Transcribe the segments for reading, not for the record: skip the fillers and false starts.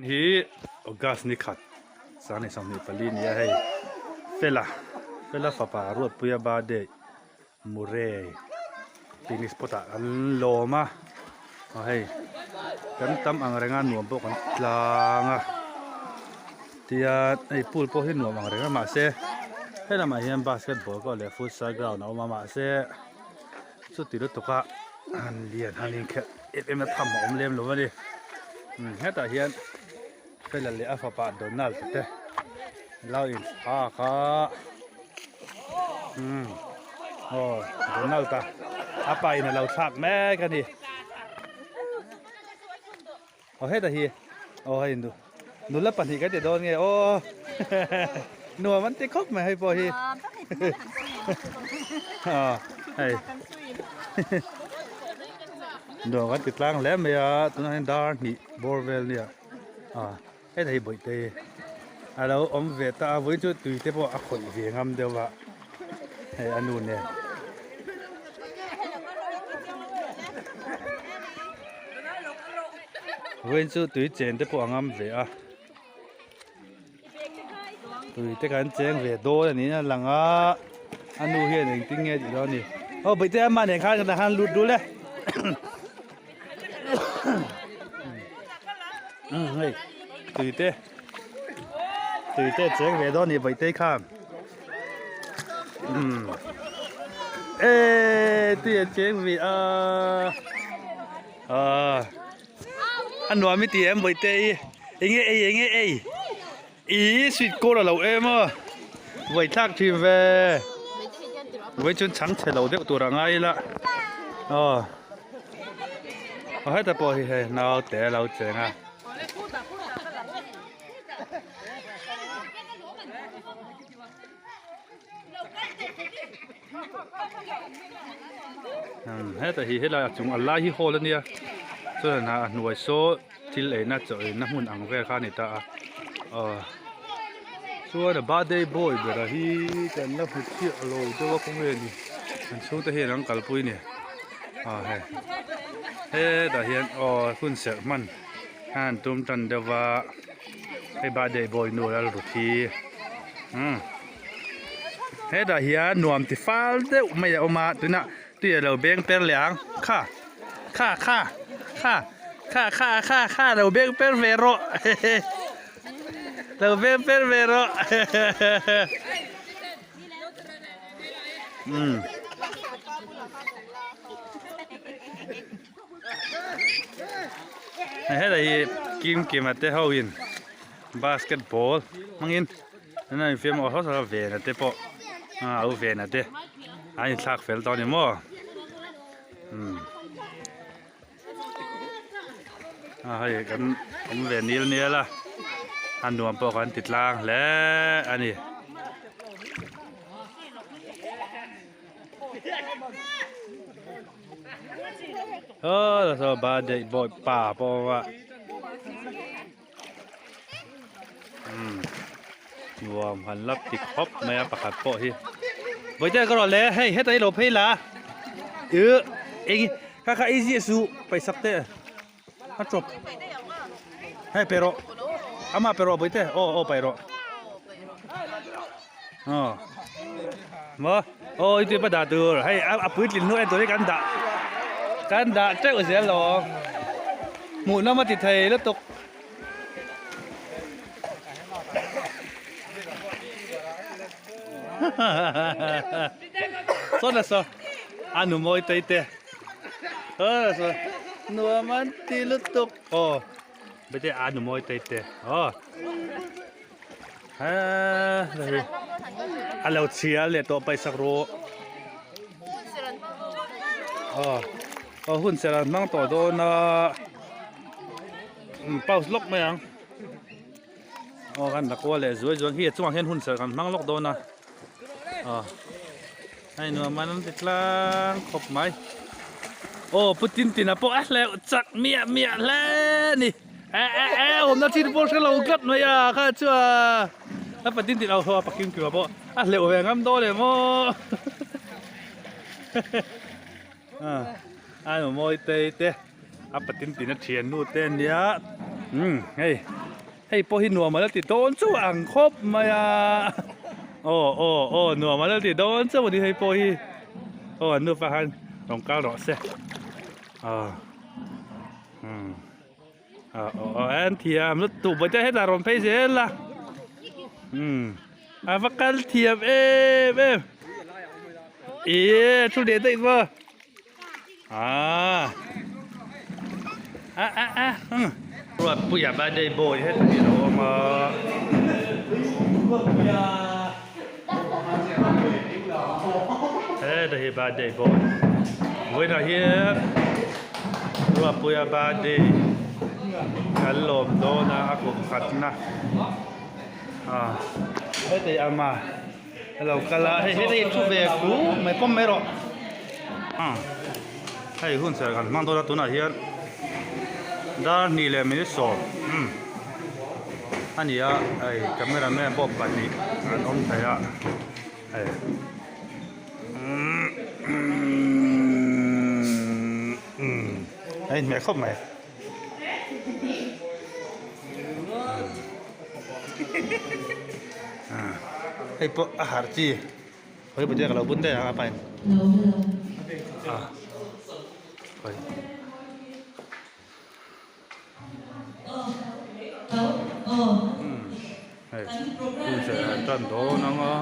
ฮีอกัสนิขัดสารในสมัยปลีนี่ให้เฟลาฟ้าป่ารวดปุยบาเดมูเรปีนิสปตะอันโลมาให้กันตั้มอังเรงานหน่วมพวกกันลางอ่ะที่ไอ้พูดพวกที่หน่วมอังเรงานมาเซ่ให้เรามาเห็นบาสเกตบอลก็เลยฟุตซอลกราวน์เอามาเซ่สุดที่รถตุกะอันเลียนอันนี้แค่มาทำหอมเลี้ยมหรือว่าดิให้แต่เห็นเป็นอะไรฟ้าป่าโดนัลด์เต้เราอินค่ะโอ้โดนัลด์ตาอาไปเนี่ยเราชักแม่กันดิโอ้เฮ้แต่ฮีโอ้เห็นดูแล้วปัญหาก็จะโดนไงโอ้หนัวมันจะครบไหมให้พอฮีอ๋อให้หนัวมันติดล่างแล้วไหมอ่ะตัวนั้นดาร์นี่บอร์เวลเนี่ยให้แต่ฮีบ่อยเตะเราเวทวิ่งจุดตุยเตะพอข่อยเวียงงำเดียวว่าให้อันนู้นเนี่ยวิ่งจุดตุยเจนเตะพองำเวียตุยเตะกันเจนเวียโดอันนี้นะหลังอันนู้นเฮียหนึ่งติ้งเงี้ยอยู่แล้วนี่ไปเตะมาเนี่ยข้าจะหันหลุดดูเลยเฮ้ยตุยเตะเจ๊งเวดอนี่ไปเตะข้ามตุยเจ๊งเวอันนู้นไม่ตีไปเตะเองอีสุดโกรธเรามั้งไปทักทีเวไปจนชั้นเฉลาเด็กตัวร่างไงละให้แต่พอเห็นเราแต่เราเจ๋งให้แต่เห็นเราจงอัลลาฮิโฮลเนี่ยส่วนหน่วยโซ่ที่เลยน่าจะนักหุ่นอังเวข้านี่ตาส่วนบาเดย์บอยเดี๋ยวฮีแต่นักหุ่นที่เราตัวคงเห็นนี่มันสู้แต่เห็นอังกัลปุยเนี่ยเฮ้แต่เห็นคุณเสกมันตุ้มตันเดว่าให้บาเดย์บอยนู่นแล้วทุกทีเฮ้แต่เห็นหน่วมที่ฟ้าเด้อไม่เอามาตัวน่ะที่เราเบ่งเป็นเหลียงข้าเราเบ่งเป็นเวโรเราเบ่งเป็นเวโรให้ได้กิมมาเตะเขาอินบาสเกตบอลมังอินนั่นฟิล์มเขาสารเวนะเตะปะเอาเวนะเตะอันนี้ชักเฟลตอนนี้มั้งให้กันเวนี้เนี่ยละอันนวมปกันติดล่างและอันนี้สบายใจบ่อยป่าเพราะว่ารวมหันรับติดครบไม่ประคัดโปะที่บ่อยใจก็รอแล้วให้ตัวนี้หลบให้ละเองข้าอีซีสูไปสักเตะมาจบให้เปโรอามาเปโรบ่อยเตะโอ้เปโรมาitu pada tuให้apa itu nu itu kan dah cek usia lo mu nama ti thaiแล้วตกสอนละสออันนู้นมวยเตะสอนัวมันตีแล้วตกไม่ใช่อันนู้นมวยเตะเลยเราเชียร์เลยตัวไปสักโรหุ่นเสร็จแล้วนั่งต่อโดนเป่าล็อกไหมยังกันตะกัวเลยสวยเฮียช่วงเห็นหุ่นเสร็จกันนั่งล็อกโดนนะให้หนูมันติดล่างขบไหมปุตินตินะพวกแล้วจักเมียแล้วนี่ผมนาทีที่พวกเรากัดมาอ่ะข้าเชื่อแล้วปุตินติเราเขาปักกิ้งกี่ว่าพวกเร็วแหงงั้นโตเลยมั้งหนูมวยเตะปุตินตินะเทียนนู่นเต้นเนี้ยเฮ้ย ให้พอหินหนัวมาแล้วติดโดนสู้อ่างคบมาอ่ะโอ้หนัวมาแล้วติดโดนสู้วันนี้ให้พอหิโอ้นูฟ้าหันตรงกลางหรอเสียแอนเทียมรถตู้ไปจะให้ตารมเพเซลล่ะฟักกันเทียมชุดเด็ดได้ป่ะรวดผู้ใหญ่บ้านได้โบยให้ที่เรามาได้บ้านได้โบยเว้ยนะเฮียรวดผู้ใหญ่บ้านได้ขันลมโดนะอากุขัดนะให้แต่อามาเราก็ละให้ได้ชุบเบกูไม่ป้อมไม่หรอกให้หุ่นเสร็จกันมันตัวละตัวน่ะเฮียด้านนี้เลยไม่ได้สอบอันนี้อ่ะไอ้แคมเมราแมนบอกแบบนี้อันนั้นใช่อ่ะไอ้แม่เข้าไหมไอ้พวกอาหารจีเฮ้ยไปเจอกับเราบุญได้ยังไงไปไปผู้เชี่ยวชาญโตนะงะ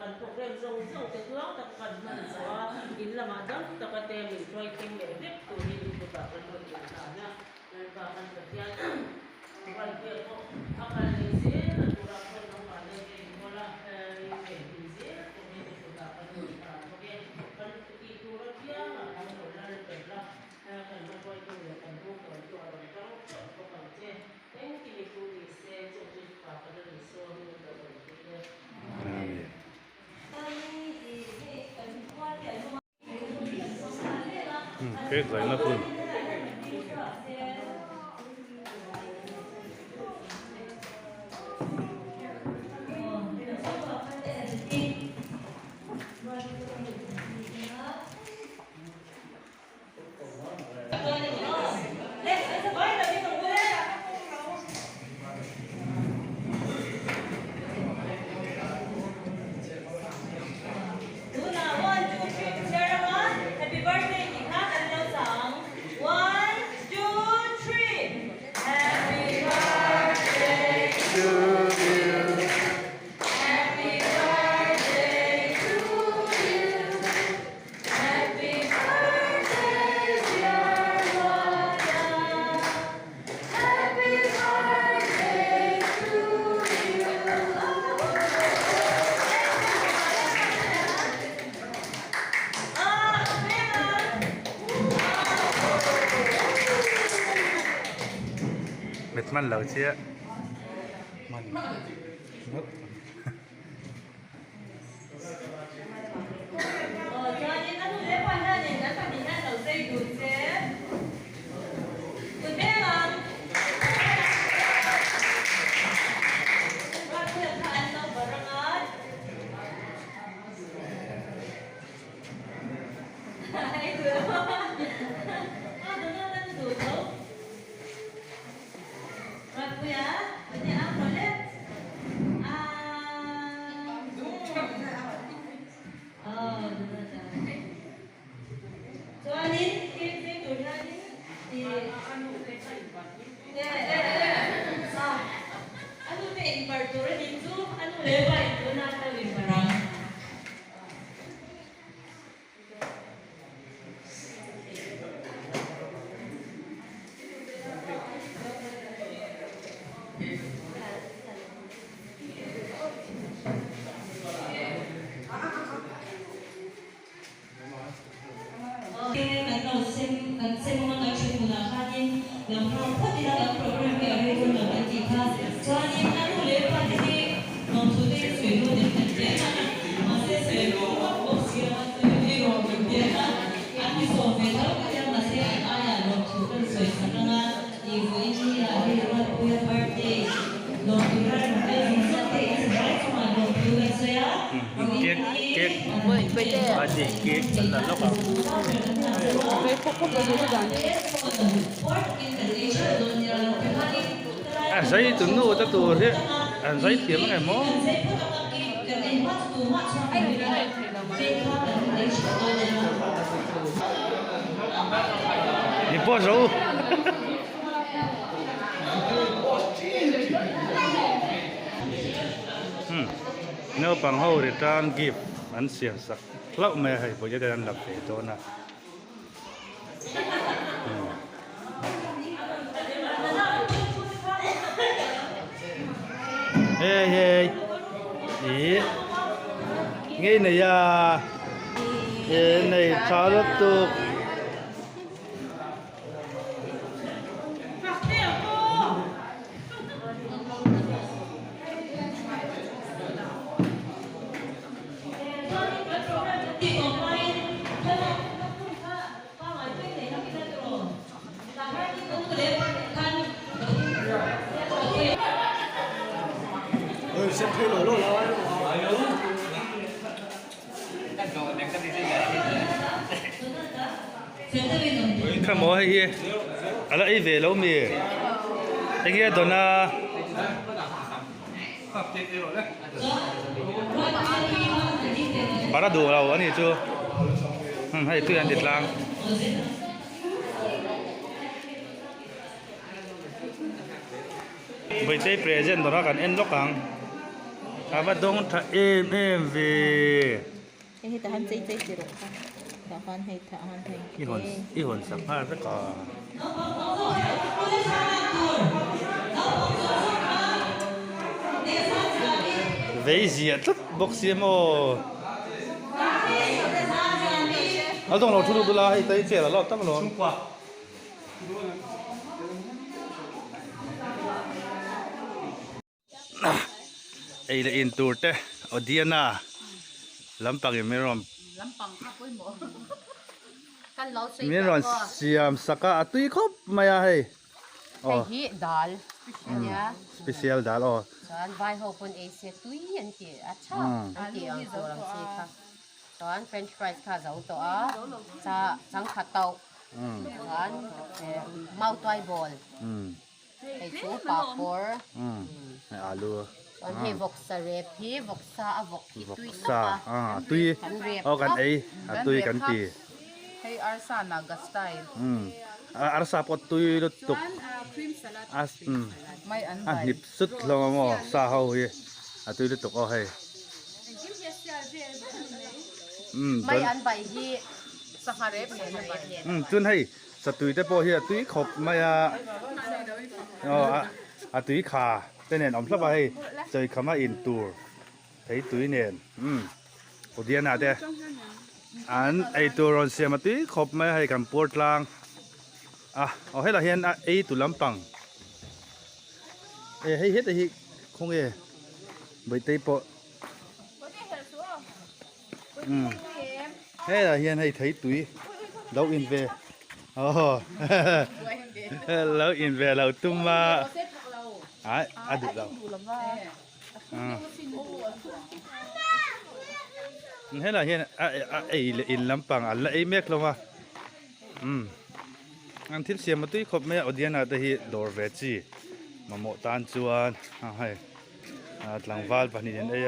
กันพวกเรื่องทรงแต่ตัวแต่กันมันสว่าอินละมาดังแต่ก็เต็มอีกช่วยเต็มเลยเด็กตัวนี้ตัวแบบมันเป็นอย่างนั้นมันแบบมันเป็นอย่างวันเดียวก็อาการดีเสียตัวเราคนน้องมาเลยคนละเป็นดีเสียตัวนี้ตัวแบบมันเป็นอย่างโอเคมันตีตัวเราเที่ยงทำหมดแล้วเป็นละกันมาช่วยตัวกันพวกตัวเราต้องก็กันเจ้เอ็งที่มีตัวดีเสียจงที่ฝากกันเลยส่วนนี้เราเป็นที่เนี่ยเค้กใส่ละคุณเม็ดมันเหล่าเชี่ยมัน Kek Pwede. adik kek lalok ah. May pupuk na dito dyan. Saya itu nu tak tu dia. Saya tiap mana mo. Ni bos rồi. Nếu bằng hậu thì trang kịp ăn xiên sắc lâu mẹ hay bây giờ đang lập về đó nè. Hey hey, ý, nghe này à, cái này chả được tu. Sẽ thuê lỗ lỗ lỗ. Cái mỏ hay gì? À là ấy về lâu mi. Anh nghe đó na. Para đồ lâu anh ấy chưa? Hay tôi ăn thịt lang. Bây giờ present đó là cần ăn lóc hàng. À bắt đông thà em về. Hey, tahan say zero ka. Tahan hay. Ihon sa pa ra ka. Vậy gì à? Tất bốc xí mò. Ở trong lò thu được là hay tới trẻ là lọt tắc lò. Ấy là in tour te. Ở Diana. Lampang may ron. Lampang ka po mo. Kan law say. May ron siyam saka atoy khop maya hay. Hay hi dal ya Special dal oh. san vai ho pun asia tui an ti acha an ti ang ko ram si ka san french fries ka zau to a sa sang kha tau san mau toy ball ai chu pa por Alu. san he vok sa rep hi vok sa avok hi tui Sa tuy oh kan ai atoy kan ti. Hey, Arsa Naga style. Arsa pot tuy lutuk. Cream salad. May Ah nip sut lo mo sa hau hi. Atoy lutuk oh hay. mai an bai hi Sa harep ne na ba? Chun hay sa tuy te po hi tuy khop maya. Tuy kha te nen om sla hay. Chơi khama in tour. Thấy tuy nen. Có điên à thế? Anh ấy tu ron xem mà tí khop mấy hay cầm port lang ở hết là hiện ấy tu lắm bằng hay hết thì không nghe bởi tay bộ hay là hiện hay thấy túi lâu in về lâu in về lâu tum mà được lâu hay là hiện ấy in lắm bằng là ấy mét luôn mà anh thích xem mà tôi khóc mấy ở điện nào thì đồ về chi mà một tan chuan hay lang val và nhìn đây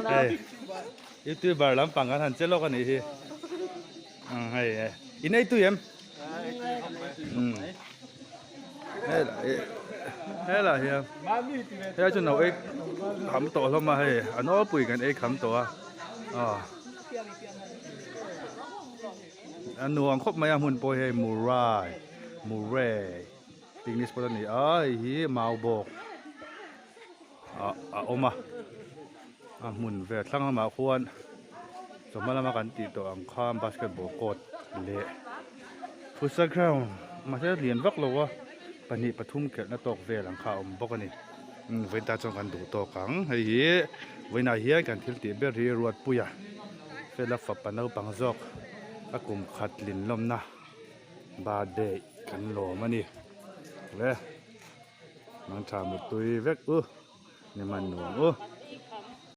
đây YouTuber lắm bằng anh chơi lo cái này thì hay in đây tôi em hay là hiện hay cho nào ấy khám tổ lắm mà hay anh nói bùi cái ấy khám tổ anh nuông khóc mấy hun bôi hay murai tiếng Nhật bọn này ai hi màu bột oma mun về thăng mà khuôn rồi mà làm cái tí tổ ăn cam basketball court lệ futsal ground มาเสียเรียนวักเราวะปนิปทุมเกิดนัตกเวหลังข่าวบอกกันนี่เวลาจงกันดูตัวกังไอ้เหี้ยเวลาเหี้ยกันทิลติเบรีรวดปุยะเวลาฝับปนเอาปังจอกอากุมขัดลินลมนะบาเดกันโลมันนี่เว้มันทำมุตุยเวกนี่มันหนู